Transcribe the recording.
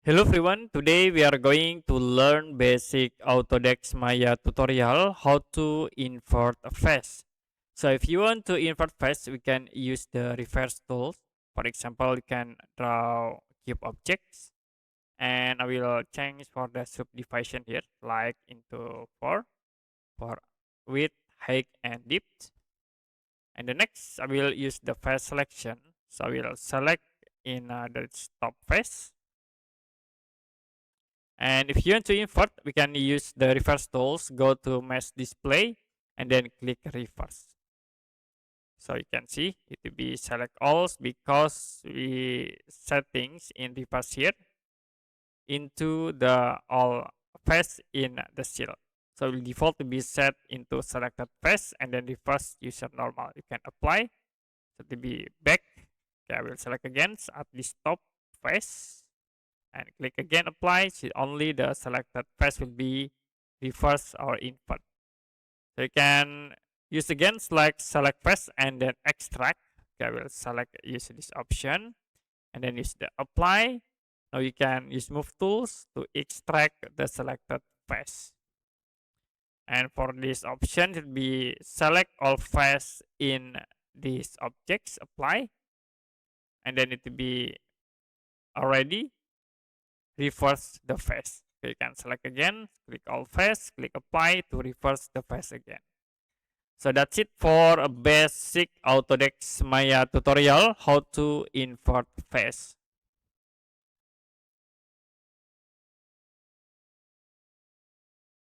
Hello everyone, today we are going to learn basic Autodesk Maya tutorial how to invert a face. So if you want to invert face, we can use the reverse tools. For example, you can draw cube objects and I will change for the subdivision here like into 4 for width, height and depth. And the next I will use the face selection. So I will select in the top face. And if you want to invert, we can use the reverse tools, go to mesh display and then click reverse. So you can see it will be select all because we settings in reverse here into the all face in the shield. So will default to be set into selected face and then reverse user normal. You can apply. So to be back. Okay, I will select again at this top face and click again apply. So only the selected face will be reverse or invert. So you can use again select face and then extract. Okay, I will select use this option and then use the apply. Now you can use move tools to extract the selected face. And for this option it will be select all face in these objects, apply, and then it will be already reverse the face. Okay, you can select again, click all face, click apply to reverse the face again. So that's it for a basic Autodesk Maya tutorial how to invert face.